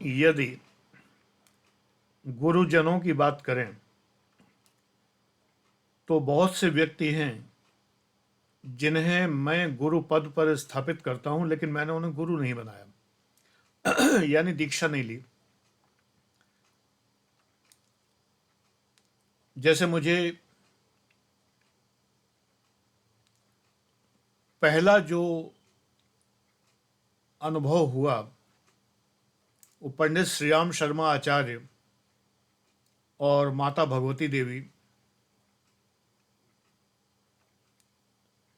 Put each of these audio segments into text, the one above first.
यदि गुरुजनों की बात करें तो बहुत से व्यक्ति हैं जिन्हें मैं गुरु पद पर स्थापित करता हूं, लेकिन मैंने उन्हें गुरु नहीं बनाया यानी दीक्षा नहीं ली। जैसे मुझे पहला जो अनुभव हुआ वो पंडित श्रीराम शर्मा आचार्य और माता भगवती देवी,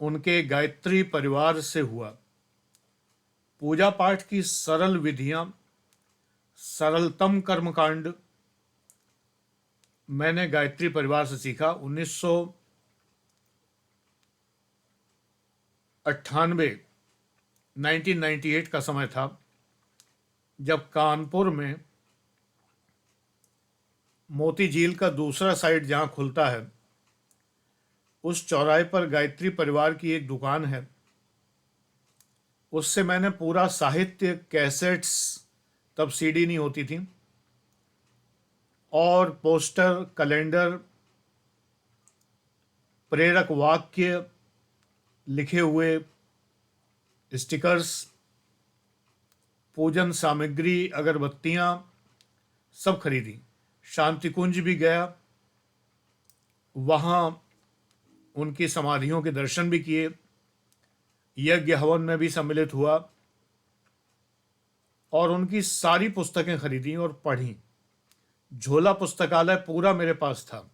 उनके गायत्री परिवार से हुआ। पूजा पाठ की सरल विधियां, सरलतम कर्मकांड मैंने गायत्री परिवार से सीखा। 1998 का समय था जब कानपुर में मोती झील का दूसरा साइड जहां खुलता है उस चौराहे पर गायत्री परिवार की एक दुकान है। उससे मैंने पूरा साहित्य, कैसेट्स, तब सीडी नहीं होती थी, और पोस्टर, कैलेंडर, प्रेरक वाक्य लिखे हुए स्टिकर्स, पूजन सामग्री, अगरबत्तियां सब खरीदी। शांति कुंज भी गया, वहां उनकी समाधियों के दर्शन भी किए, यज्ञ हवन में भी सम्मिलित हुआ और उनकी सारी पुस्तकें खरीदी और पढ़ी। झोला पुस्तकालय पूरा मेरे पास था।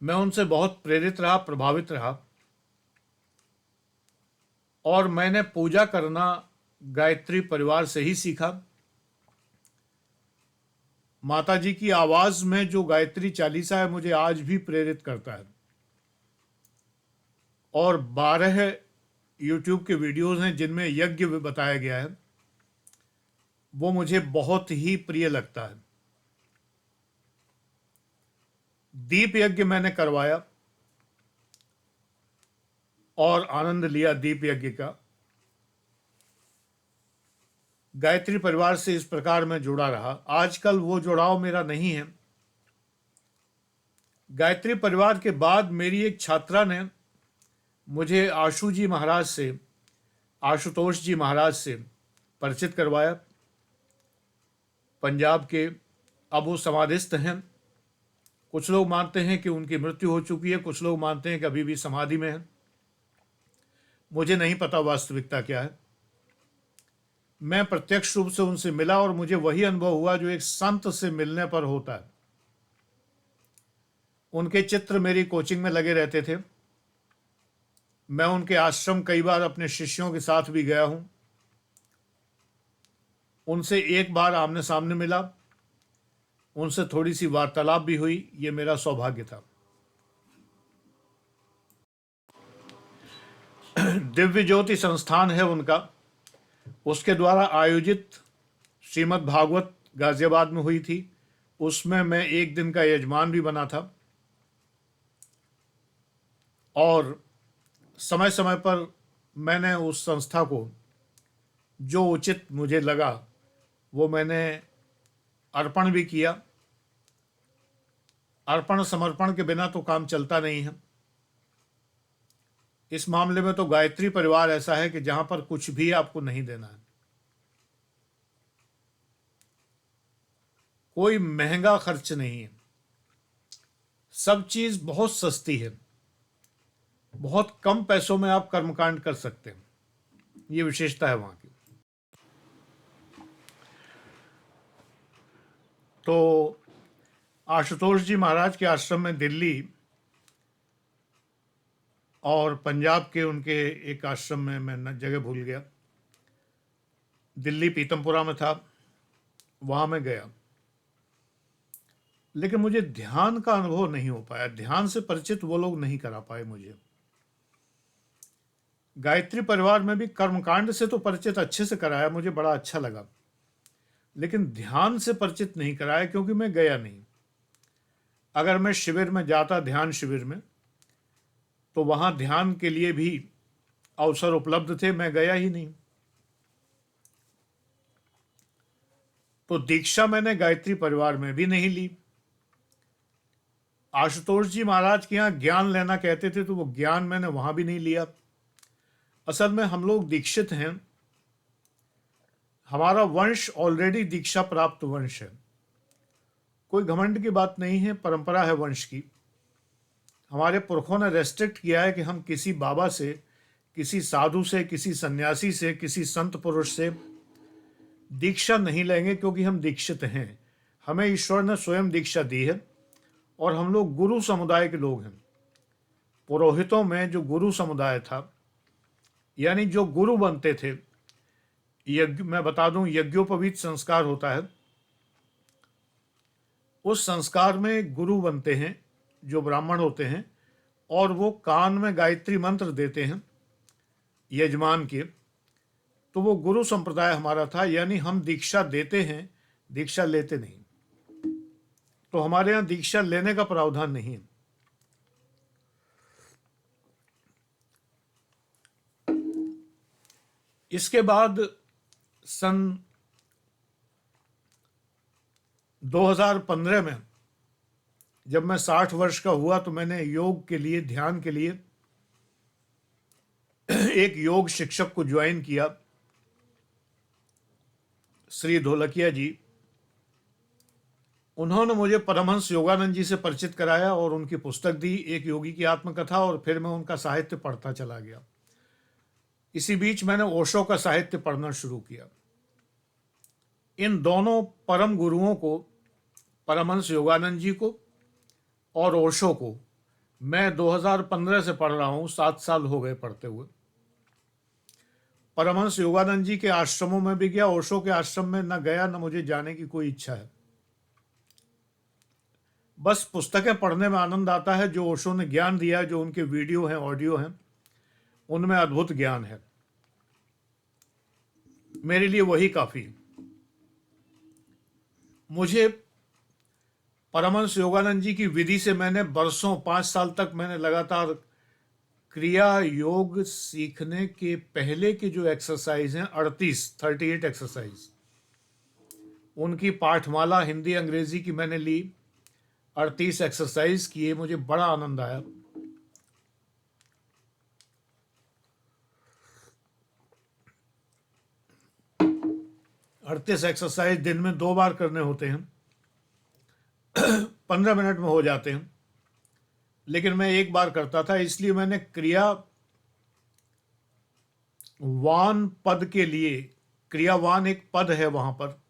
मैं उनसे बहुत प्रेरित रहा, प्रभावित रहा, और मैंने पूजा करना गायत्री परिवार से ही सीखा। माताजी की आवाज में जो गायत्री चालीसा है मुझे आज भी प्रेरित करता है, और 12 यूट्यूब के वीडियोस हैं जिनमें यज्ञ बताया गया है, वो मुझे बहुत ही प्रिय लगता है। दीप यज्ञ मैंने करवाया और आनंद लिया दीप यज्ञ का। गायत्री परिवार से इस प्रकार मैं जुड़ा रहा। आजकल वो जुड़ाव मेरा नहीं है। गायत्री परिवार के बाद मेरी एक छात्रा ने मुझे आशुतोष जी महाराज से परिचित करवाया। पंजाब के, अब वो समाधिस्थ हैं। कुछ लोग मानते हैं कि उनकी मृत्यु हो चुकी है, कुछ लोग मानते हैं कि अभी भी समाधि में है। मुझे नहीं पता वास्तविकता क्या है। मैं प्रत्यक्ष रूप से उनसे मिला और मुझे वही अनुभव हुआ जो एक संत से मिलने पर होता है। उनके चित्र मेरी कोचिंग में लगे रहते थे। मैं उनके आश्रम कई बार अपने शिष्यों के साथ भी गया हूं। उनसे एक बार आमने सामने मिला, उनसे थोड़ी सी वार्तालाप भी हुई। ये मेरा सौभाग्य था। दिव्य ज्योति संस्थान है उनका, उसके द्वारा आयोजित श्रीमद् भागवत गाजियाबाद में हुई थी। उसमें मैं एक दिन का यजमान भी बना था, और समय समय पर मैंने उस संस्था को जो उचित मुझे लगा वो मैंने अर्पण भी किया। अर्पण समर्पण के बिना तो काम चलता नहीं है। इस मामले में तो गायत्री परिवार ऐसा है कि जहां पर कुछ भी आपको नहीं देना है। कोई महंगा खर्च नहीं है, सब चीज बहुत सस्ती है। बहुत कम पैसों में आप कर्मकांड कर सकते हैं। ये विशेषता है वहां की। तो आशुतोष जी महाराज के आश्रम में दिल्ली और पंजाब के उनके एक आश्रम में, मैं जगह भूल गया, दिल्ली पीतमपुरा में था, वहां मैं गया, लेकिन मुझे ध्यान का अनुभव नहीं हो पाया। ध्यान से परिचित वो लोग नहीं करा पाए मुझे। गायत्री परिवार में भी कर्मकांड से तो परिचित अच्छे से कराया, मुझे बड़ा अच्छा लगा, लेकिन ध्यान से परिचित नहीं कराया क्योंकि मैं गया नहीं। अगर मैं शिविर में जाता, ध्यान शिविर में, तो वहां ध्यान के लिए भी अवसर उपलब्ध थे, मैं गया ही नहीं। तो दीक्षा मैंने गायत्री परिवार में भी नहीं ली। आशुतोष जी महाराज के यहाँ ज्ञान लेना कहते थे, तो वो ज्ञान मैंने वहां भी नहीं लिया। असल में हम लोग दीक्षित हैं, हमारा वंश ऑलरेडी दीक्षा प्राप्त वंश है। कोई घमंड की बात नहीं है, परंपरा है वंश की। हमारे पुरखों ने रेस्ट्रिक्ट किया है कि हम किसी बाबा से, किसी साधु से, किसी सन्यासी से, किसी संत पुरुष से दीक्षा नहीं लेंगे, क्योंकि हम दीक्षित हैं। हमें ईश्वर ने स्वयं दीक्षा दी है और हम लोग गुरु समुदाय के लोग हैं। पुरोहितों में जो गुरु समुदाय था, यानी जो गुरु बनते थे, यज्ञ, मैं बता दूं, यज्ञोपवीत संस्कार होता है, उस संस्कार में गुरु बनते हैं जो ब्राह्मण होते हैं, और वो कान में गायत्री मंत्र देते हैं यजमान के। तो वो गुरु संप्रदाय हमारा था, यानी हम दीक्षा देते हैं, दीक्षा लेते नहीं। तो हमारे यहाँ दीक्षा लेने का प्रावधान नहीं है। इसके बाद सन 2015 में जब मैं 60 वर्ष का हुआ, तो मैंने योग के लिए, ध्यान के लिए एक योग शिक्षक को ज्वाइन किया, श्री ढोलकिया जी। उन्होंने मुझे परमहंस योगानंद जी से परिचित कराया और उनकी पुस्तक दी, एक योगी की आत्मकथा, और फिर मैं उनका साहित्य पढ़ता चला गया। इसी बीच मैंने ओशो का साहित्य पढ़ना शुरू किया। इन दोनों परम गुरुओं को, परमहंस योगानंद जी को और ओशो को, मैं 2015 से पढ़ रहा हूँ, 7 साल हो गए पढ़ते हुए। परमहंस योगानंद जी के आश्रमों में भी गया, ओशो के आश्रम में न गया, न मुझे जाने की कोई इच्छा है। बस पुस्तकें पढ़ने में आनंद आता है। जो ओशो ने ज्ञान दिया, जो उनके वीडियो हैं, ऑडियो हैं, उनमें अद्भुत ज्ञान है। मेरे लिए वही काफी। मुझे परमहंस योगानंद जी की विधि से मैंने बरसों, 5 साल तक मैंने लगातार क्रिया योग सीखने के पहले के जो एक्सरसाइज हैं, 38 एक्सरसाइज, उनकी पाठमाला हिंदी अंग्रेजी की मैंने ली, 38 एक्सरसाइज किए, मुझे बड़ा आनंद आया। अड़तीस एक्सरसाइज दिन में 2 बार करने होते हैं, 15 मिनट में हो जाते हैं, लेकिन मैं एक बार करता था। इसलिए मैंने क्रियावान पद के लिए, क्रियावान एक पद है वहां पर,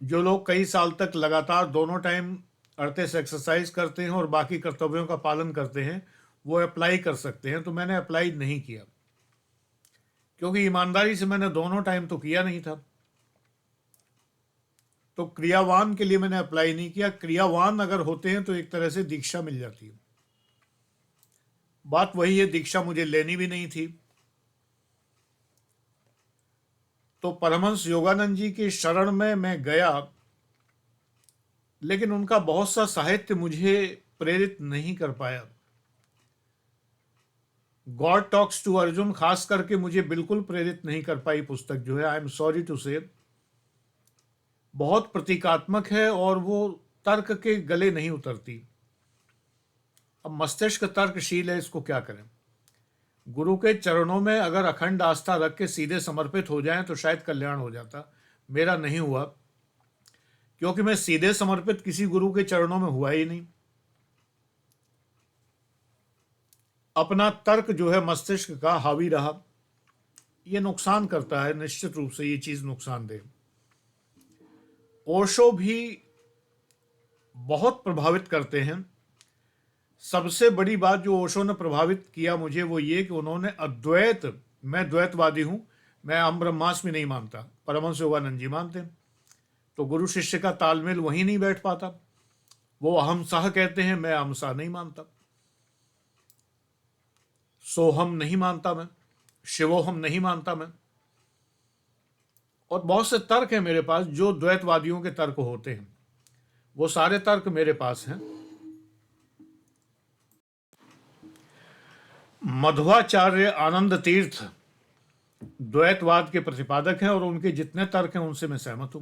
जो लोग कई साल तक लगातार दोनों टाइम 38 एक्सरसाइज करते हैं और बाकी कर्तव्यों का पालन करते हैं, वो अप्लाई कर सकते हैं। तो मैंने अप्लाई नहीं किया, क्योंकि ईमानदारी से मैंने दोनों टाइम तो किया नहीं था। तो क्रियावान के लिए मैंने अप्लाई नहीं किया। क्रियावान अगर होते हैं तो एक तरह से दीक्षा मिल जाती है। बात वही है, दीक्षा मुझे लेनी भी नहीं थी। तो परमहंस योगानंद जी की शरण में मैं गया, लेकिन उनका बहुत सा साहित्य मुझे प्रेरित नहीं कर पाया। गॉड टॉक्स टू अर्जुन खास करके मुझे बिल्कुल प्रेरित नहीं कर पाई पुस्तक, जो है, आई एम सॉरी टू से। बहुत प्रतीकात्मक है और वो तर्क के गले नहीं उतरती। अब मस्तिष्क तर्कशील है, इसको क्या करें। गुरु के चरणों में अगर अखंड आस्था रख के सीधे समर्पित हो जाएं तो शायद कल्याण हो जाता। मेरा नहीं हुआ, क्योंकि मैं सीधे समर्पित किसी गुरु के चरणों में हुआ ही नहीं। अपना तर्क जो है मस्तिष्क का हावी रहा। ये नुकसान करता है, निश्चित रूप से ये चीज नुकसानदेह। ओशो भी बहुत प्रभावित करते हैं। सबसे बड़ी बात जो ओशो ने प्रभावित किया मुझे, वो ये कि उन्होंने अद्वैत, मैं द्वैतवादी हूं, मैं अहम ब्रह्मास्मि नहीं मानता, परमहंस योगानंद जी मानते हैं। तो गुरु शिष्य का तालमेल वहीं नहीं बैठ पाता। वो अहम सह कहते हैं, मैं अहम सह नहीं मानता। सोहम नहीं मानता मैं, शिवोहम नहीं मानता मैं। और बहुत से तर्क हैं मेरे पास जो द्वैतवादियों के तर्क होते हैं, वो सारे तर्क मेरे पास हैं। मध्वाचार्य आनंद तीर्थ द्वैतवाद के प्रतिपादक हैं और उनके जितने तर्क हैं उनसे मैं सहमत हूं।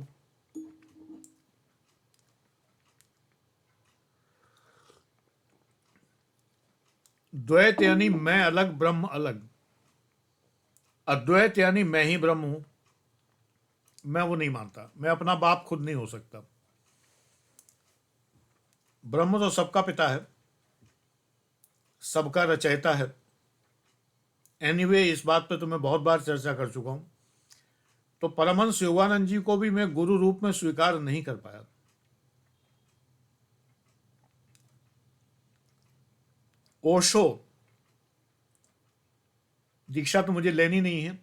द्वैत यानी मैं अलग, ब्रह्म अलग। अद्वैत यानी मैं ही ब्रह्म हूं, मैं वो नहीं मानता। मैं अपना बाप खुद नहीं हो सकता। ब्रह्म तो सबका पिता है, सबका रचयिता है। एनीवे, इस बात पे तो मैं बहुत बार चर्चा कर चुका हूं। तो परमहंस योगानंद जी को भी मैं गुरु रूप में स्वीकार नहीं कर पाया। ओशो, दीक्षा तो मुझे लेनी नहीं है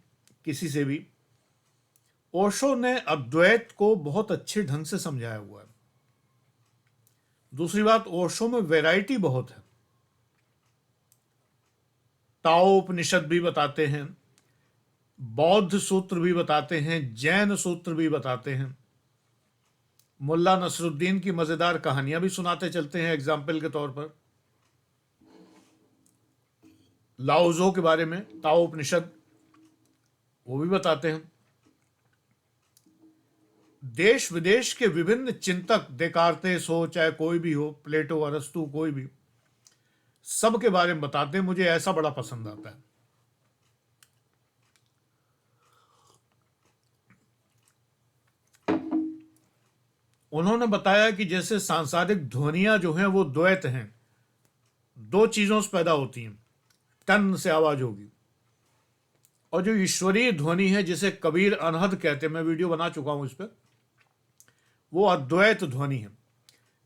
किसी से भी। ओशो ने अद्वैत को बहुत अच्छे ढंग से समझाया हुआ है। दूसरी बात, ओशो में वैरायटी बहुत है। ताओ उपनिषद भी बताते हैं, बौद्ध सूत्र भी बताते हैं, जैन सूत्र भी बताते हैं। मुल्ला नसरुद्दीन की मजेदार कहानियां भी सुनाते चलते हैं एग्जाम्पल के तौर पर। लाओजो के बारे में ताओ उपनिषद वो भी बताते हैं। देश विदेश के विभिन्न चिंतक, देकार्तेस हो चाहे कोई भी हो, प्लेटो, अरस्तु, कोई भी, सब के बारे में बताते हैं। मुझे ऐसा बड़ा पसंद आता है। उन्होंने बताया कि जैसे सांसारिक ध्वनियां जो हैं वो द्वैत हैं, दो चीजों से पैदा होती हैं। टन से आवाज होगी, और जो ईश्वरीय ध्वनि है जिसे कबीर अनहद कहते हैं, मैं वीडियो बना चुका हूं इस पर, वो अद्वैत ध्वनि है।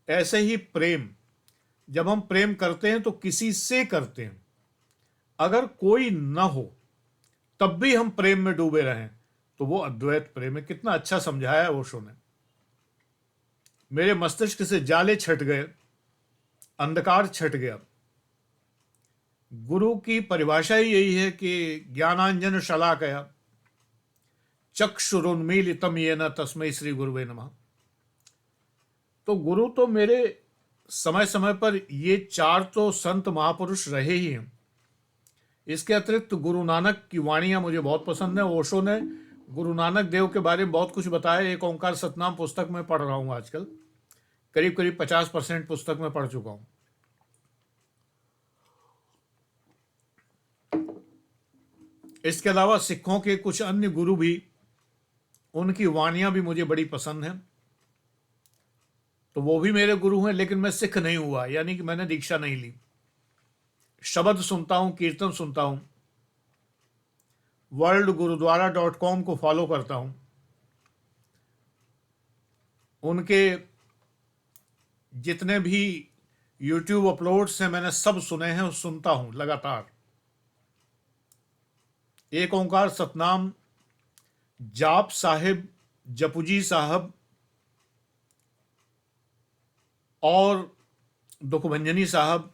ऐसे ही प्रेम, जब हम प्रेम करते हैं तो किसी से करते हैं। अगर कोई न हो तब भी हम प्रेम में डूबे रहें तो वो अद्वैत प्रेम है। कितना अच्छा समझाया है ओशो ने। मेरे मस्तिष्क से जाले छट गए, अंधकार छट गया। गुरु की परिभाषा ही यही है कि ज्ञानांजन शलाकया चक्षुरुन्मीलितम येन तस्मै श्री गुरुवे नमः। तो गुरु तो मेरे समय समय पर ये चार तो संत महापुरुष रहे ही हैं। इसके अतिरिक्त गुरु नानक की वाणियां मुझे बहुत पसंद है। ओशो ने गुरु नानक देव के बारे में बहुत कुछ बताया। एक ओंकार सतनाम पुस्तक में पढ़ रहा हूं आजकल, करीब करीब 50% पुस्तक में पढ़ चुका हूं। इसके अलावा सिखों के कुछ अन्य गुरु भी, उनकी वाणियां भी मुझे बड़ी पसंद हैं, तो वो भी मेरे गुरु हैं। लेकिन मैं सिख नहीं हुआ, यानी कि मैंने दीक्षा नहीं ली। शब्द सुनता हूं, कीर्तन सुनता हूं, worldgurudwara.com को फॉलो करता हूं। उनके जितने भी यूट्यूब अपलोड्स हैं मैंने सब सुने हैं और सुनता हूं लगातार। एक ओंकार सतनाम, जाप साहिब, जपुजी साहब और दुखभंजनी साहब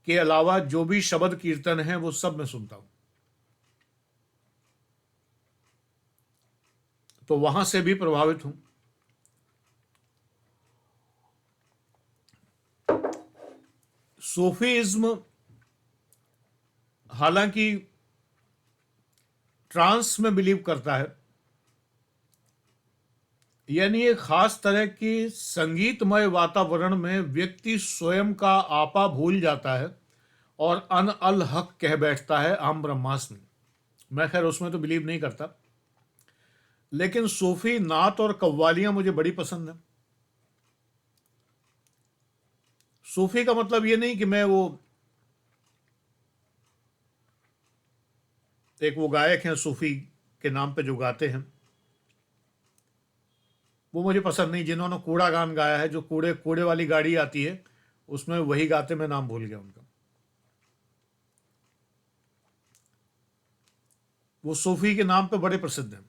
के अलावा जो भी शब्द कीर्तन है वो सब मैं सुनता हूं। तो वहां से भी प्रभावित हूं। सूफीज्म हालांकि ट्रांस में बिलीव करता है, यानी एक खास तरह की संगीतमय वातावरण में व्यक्ति स्वयं का आपा भूल जाता है और अन अल हक कह बैठता है, आम ब्रह्मास्मि। मैं खैर उसमें तो बिलीव नहीं करता, लेकिन सूफी नात और कव्वालियां मुझे बड़ी पसंद है। सूफी का मतलब ये नहीं कि मैं वो एक वो गायक हैं सूफी के नाम पे जो गाते हैं, वो मुझे पसंद नहीं। जिन्होंने कूड़ा गान गाया है, जो कूड़े कूड़े वाली गाड़ी आती है उसमें वही गाते, मैं नाम भूल गया उनका। वो सूफी के नाम पे बड़े प्रसिद्ध हैं।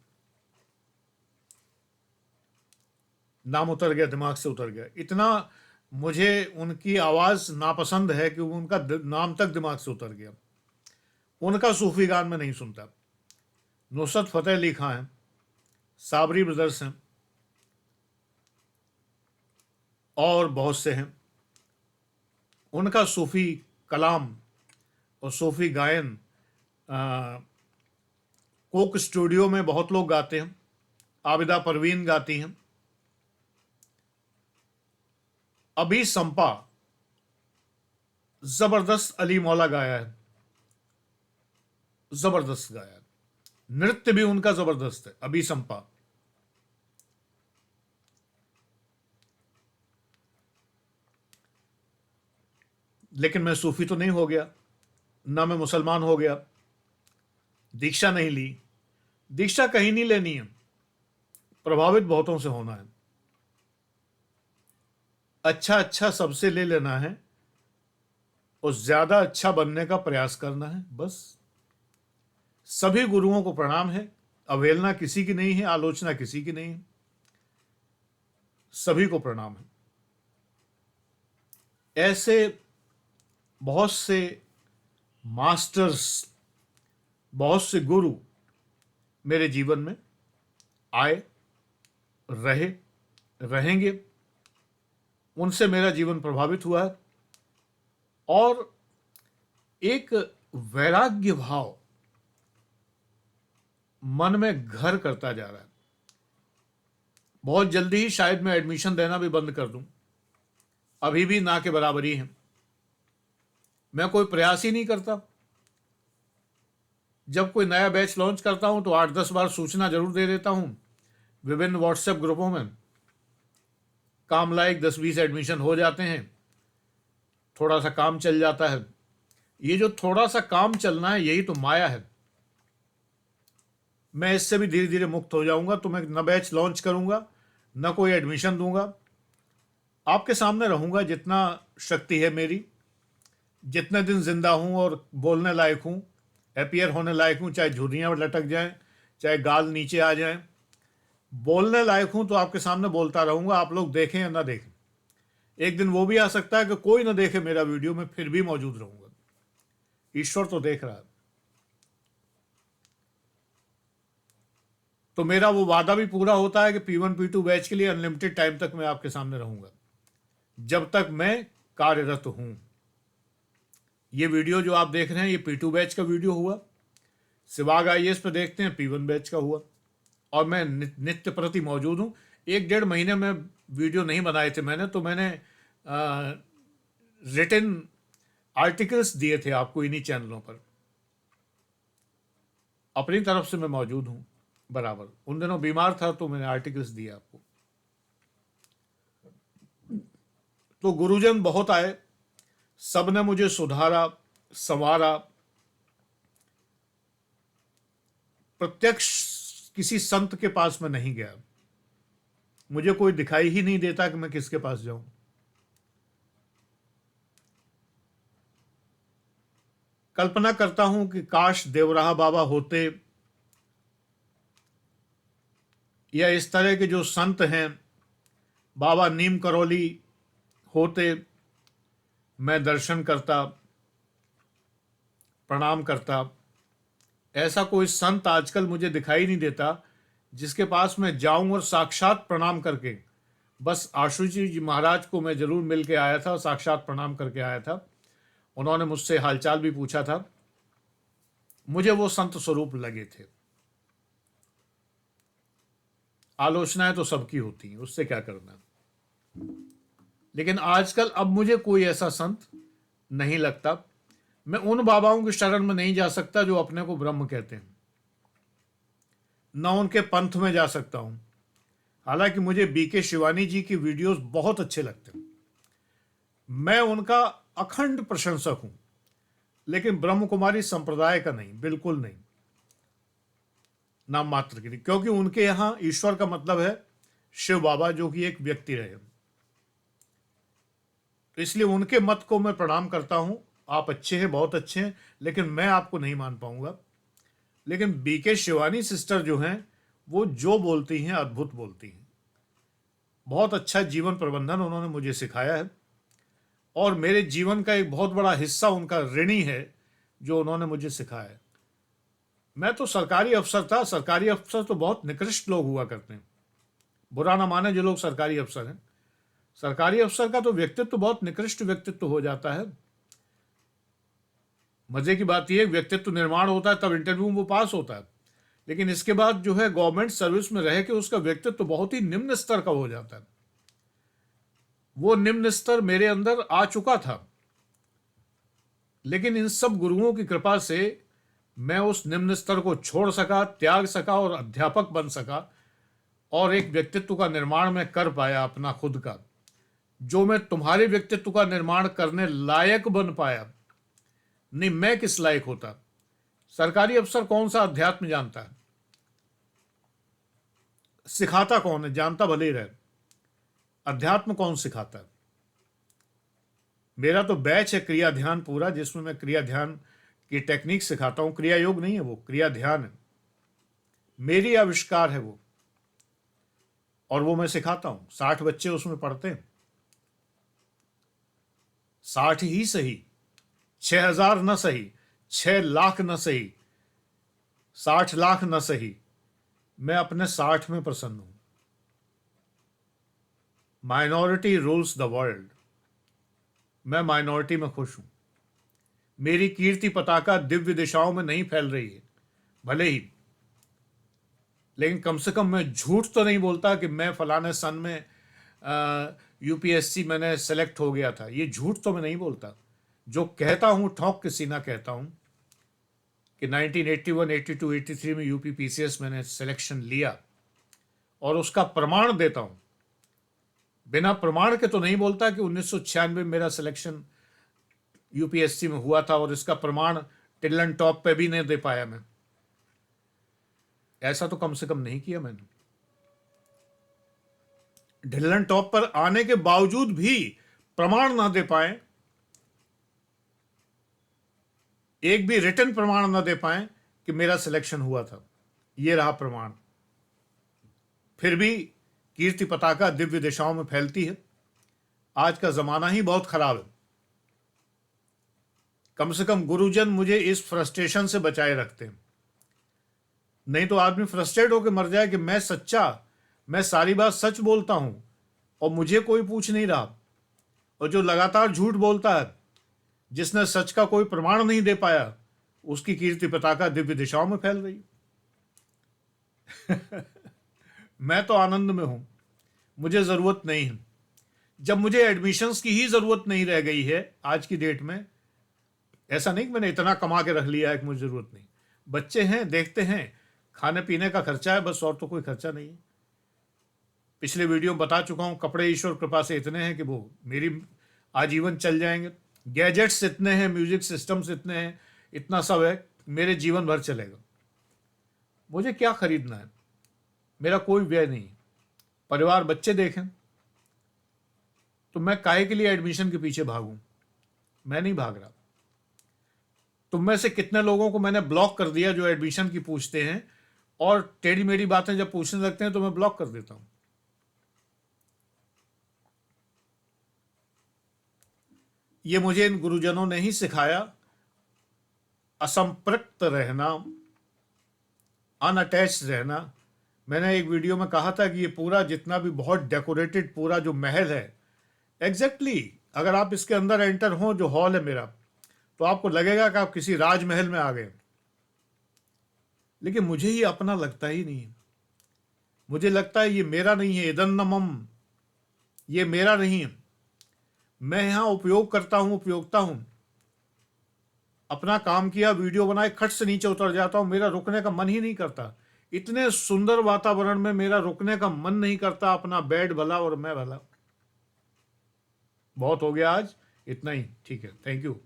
नाम उतर गया, दिमाग से उतर गया। इतना मुझे उनकी आवाज नापसंद है कि उनका नाम तक दिमाग से उतर गया। उनका सूफी गान में नहीं सुनता। नुसरत फतेह अली खां हैं, साबरी ब्रदर्स हैं, और बहुत से हैं। उनका सूफी कलाम और सूफी गायन कोक स्टूडियो में बहुत लोग गाते हैं। आबिदा परवीन गाती हैं। अभी संपा जबरदस्त अली मौला गाया है, जबरदस्त गाया है। नृत्य भी उनका जबरदस्त है, अभी संपा। लेकिन मैं सूफी तो नहीं हो गया, ना मैं मुसलमान हो गया, दीक्षा नहीं ली। दीक्षा कहीं नहीं लेनी है, प्रभावित बहुतों से होना है। अच्छा अच्छा सबसे ले लेना है और ज्यादा अच्छा बनने का प्रयास करना है, बस। सभी गुरुओं को प्रणाम है, अवहेलना किसी की नहीं है, आलोचना किसी की नहीं है, सभी को प्रणाम है। ऐसे बहुत से मास्टर्स, बहुत से गुरु मेरे जीवन में आए, रहे, रहेंगे। उनसे मेरा जीवन प्रभावित हुआ है और एक वैराग्य भाव मन में घर करता जा रहा है। बहुत जल्दी ही शायद मैं एडमिशन देना भी बंद कर दूं, अभी भी ना के बराबरी है। मैं कोई प्रयास ही नहीं करता। जब कोई नया बैच लॉन्च करता हूं तो 8-10 बार सूचना जरूर दे देता हूं विभिन्न व्हाट्सएप ग्रुपों में। काम लायक 10-20 एडमिशन हो जाते हैं, थोड़ा सा काम चल जाता है। ये जो थोड़ा सा काम चलना है, यही तो माया है। मैं इससे भी धीरे धीरे मुक्त हो जाऊंगा तो मैं न बैच लॉन्च करूंगा, न कोई एडमिशन दूंगा। आपके सामने रहूंगा जितना शक्ति है मेरी, जितने दिन जिंदा हूं और बोलने लायक हूं, अपीयर होने लायक हूं, चाहे झुर्रियां लटक जाएं, चाहे गाल नीचे आ जाएं, बोलने लायक हूं तो आपके सामने बोलता रहूंगा। आप लोग देखें या ना देखें, एक दिन वो भी आ सकता है कि कोई ना देखे मेरा वीडियो, में फिर भी मौजूद रहूंगा। ईश्वर तो देख रहा है। तो मेरा वो वादा भी पूरा होता है कि P1 P2 बैच के लिए अनलिमिटेड टाइम तक मैं आपके सामने रहूंगा, जब तक मैं कार्यरत हूं। ये वीडियो जो आप देख रहे हैं, ये P2 बैच का वीडियो हुआ। सिवाग IAS पे देखते हैं, P1 बैच का हुआ। और मैं नित्य प्रति मौजूद हूं। 1-1.5 महीने में वीडियो नहीं बनाए थे मैंने, तो मैंने रिटन आर्टिकल्स दिए थे आपको इन्हीं चैनलों पर। अपनी तरफ से मैं मौजूद हूं बराबर। उन दिनों बीमार था तो मैंने आर्टिकल्स दिए आपको। तो गुरुजन बहुत आए, सब ने मुझे सुधारा, संवारा। प्रत्यक्ष किसी संत के पास मैं नहीं गया, मुझे कोई दिखाई ही नहीं देता कि मैं किसके पास जाऊं। कल्पना करता हूं कि काश देवराहा बाबा होते या इस तरह के जो संत हैं, बाबा नीम करौली होते, मैं दर्शन करता, प्रणाम करता। ऐसा कोई संत आजकल मुझे दिखाई नहीं देता जिसके पास मैं जाऊं और साक्षात प्रणाम करके, बस आशुजी जी महाराज को मैं जरूर मिल के आया था, साक्षात प्रणाम करके आया था। उन्होंने मुझसे हालचाल भी पूछा था, मुझे वो संत स्वरूप लगे थे। आलोचनाएं तो सबकी होती हैं, उससे क्या करना। लेकिन आजकल अब मुझे कोई ऐसा संत नहीं लगता। मैं उन बाबाओं की शरण में नहीं जा सकता जो अपने को ब्रह्म कहते हैं, न उनके पंथ में जा सकता हूं। हालांकि मुझे BK शिवानी जी की वीडियोस बहुत अच्छे लगते हैं, मैं उनका अखंड प्रशंसक हूं, लेकिन ब्रह्म कुमारी संप्रदाय का नहीं, बिल्कुल नहीं, नाम मात्र के लिए। क्योंकि उनके यहां ईश्वर का मतलब है शिव बाबा, जो कि एक व्यक्ति रहे। तो इसलिए उनके मत को मैं प्रणाम करता हूं। आप अच्छे हैं, बहुत अच्छे हैं, लेकिन मैं आपको नहीं मान पाऊंगा। लेकिन BK शिवानी सिस्टर जो हैं, वो जो बोलती हैं अद्भुत बोलती हैं। बहुत अच्छा जीवन प्रबंधन उन्होंने मुझे सिखाया है और मेरे जीवन का एक बहुत बड़ा हिस्सा उनका ऋणी है जो उन्होंने मुझे सिखाया है। मैं तो सरकारी अफसर था। सरकारी अफसर तो बहुत निकृष्ट लोग हुआ करते हैं, बुरा ना माने जो लोग सरकारी अफसर हैं। सरकारी अफसर का तो व्यक्तित्व बहुत निकृष्ट व्यक्तित्व हो जाता है। मजे की बात यह, व्यक्तित्व निर्माण होता है तब इंटरव्यू में वो पास होता है, लेकिन इसके बाद जो है गवर्नमेंट सर्विस में रह के उसका व्यक्तित्व बहुत ही निम्न स्तर का हो जाता है। वो निम्न स्तर मेरे अंदर आ चुका था। लेकिन इन सब गुरुओं की कृपा से मैं उस निम्न स्तर को छोड़ सका, त्याग सका और अध्यापक बन सका, और एक व्यक्तित्व का निर्माण मैं कर पाया अपना खुद का, जो मैं तुम्हारे व्यक्तित्व का निर्माण करने लायक बन पाया। नहीं, मैं किस लायक होता? सरकारी अफसर कौन सा अध्यात्म जानता है? सिखाता कौन है? जानता भले ही रहे, अध्यात्म कौन सिखाता है? मेरा तो बैच है क्रिया ध्यान पूरा, जिसमें मैं क्रिया ध्यान की टेक्निक सिखाता हूं। क्रिया योग नहीं है वो, क्रिया ध्यान है, मेरी आविष्कार है वो, और वो मैं सिखाता हूं। 60 बच्चे उसमें पढ़ते हैं, 60 ही सही, 6,000 न सही, 6 लाख न सही, 60 लाख न सही, मैं अपने 60 में प्रसन्न हूं। माइनॉरिटी रूल्स द वर्ल्ड, मैं माइनॉरिटी में खुश हूं। मेरी कीर्ति पताका दिव्य दिशाओं में नहीं फैल रही है भले ही, लेकिन कम से कम मैं झूठ तो नहीं बोलता कि मैं फलाने सन में यूपीएससी मैंने सेलेक्ट हो गया था। ये झूठ तो मैं नहीं बोलता। जो कहता हूं ठोक के सीना कहता हूं कि 1981, 82, 83 में यूपी पीसीएस मैंने सिलेक्शन लिया, और उसका प्रमाण देता हूं। बिना प्रमाण के तो नहीं बोलता कि 1996 में मेरा सिलेक्शन यूपीएससी में हुआ था, और इसका प्रमाण टिल्लन टॉप पे भी नहीं दे पाया मैं। ऐसा तो कम से कम नहीं किया मैंने। ढिल्लन टॉप पर आने के बावजूद भी प्रमाण ना दे पाए, एक भी रिटन प्रमाण ना दे पाए कि मेरा सिलेक्शन हुआ था। यह रहा प्रमाण। फिर भी कीर्ति पताका दिव्य दिशाओं में फैलती है। आज का जमाना ही बहुत खराब है। कम से कम गुरुजन मुझे इस फ्रस्ट्रेशन से बचाए रखते हैं। नहीं तो आदमी फ्रस्ट्रेट होकर मर जाए कि मैं सच्चा, मैं सारी बात सच बोलता हूं और मुझे कोई पूछ नहीं रहा। और जो लगातार झूठ बोलता है, जिसने सच का कोई प्रमाण नहीं दे पाया, उसकी कीर्ति पताका दिव्य दिशाओं में फैल रही। मैं तो आनंद में हूं, मुझे जरूरत नहीं है। जब मुझे एडमिशन्स की ही जरूरत नहीं रह गई है आज की डेट में, ऐसा नहीं कि मैंने इतना कमा के रख लिया है कि मुझे जरूरत नहीं। बच्चे हैं, देखते हैं, खाने पीने का खर्चा है बस, और तो कोई खर्चा नहीं है। पिछले वीडियो में बता चुका हूं, कपड़े ईश्वर कृपा से इतने हैं कि वो मेरी आजीवन चल जाएंगे। गैजेट्स इतने हैं, म्यूजिक सिस्टम्स इतने हैं, इतना सब है, मेरे जीवन भर चलेगा। मुझे क्या खरीदना है? मेरा कोई व्यय नहीं। परिवार बच्चे देखें तो मैं काहे के लिए एडमिशन के पीछे भागूं? मैं नहीं भाग रहा। तुम में से कितने लोगों को मैंने ब्लॉक कर दिया जो एडमिशन की पूछते हैं, और टेढ़ी मेढ़ी बातें जब पूछने लगते हैं तो मैं ब्लॉक कर देता हूं। ये मुझे इन गुरुजनों ने ही सिखाया, असंपृक्त रहना, अनअटैच रहना। मैंने एक वीडियो में कहा था कि ये पूरा जितना भी बहुत डेकोरेटेड पूरा जो महल है, एग्जैक्टली अगर आप इसके अंदर एंटर हो, जो हॉल है मेरा, तो आपको लगेगा कि आप किसी राजमहल में आ गए। लेकिन मुझे ये अपना लगता ही नहीं है। मुझे लगता है ये मेरा नहीं है, इदन्नमम, ये मेरा नहीं है। मैं यहां उपयोग करता हूं, उपयोगता हूं। अपना काम किया, वीडियो बनाए, खट से नीचे उतर जाता हूं। मेरा रुकने का मन ही नहीं करता। इतने सुंदर वातावरण में मेरा रुकने का मन नहीं करता। अपना बेड भला और मैं भला। बहुत हो गया आज, इतना ही ठीक है। Thank you.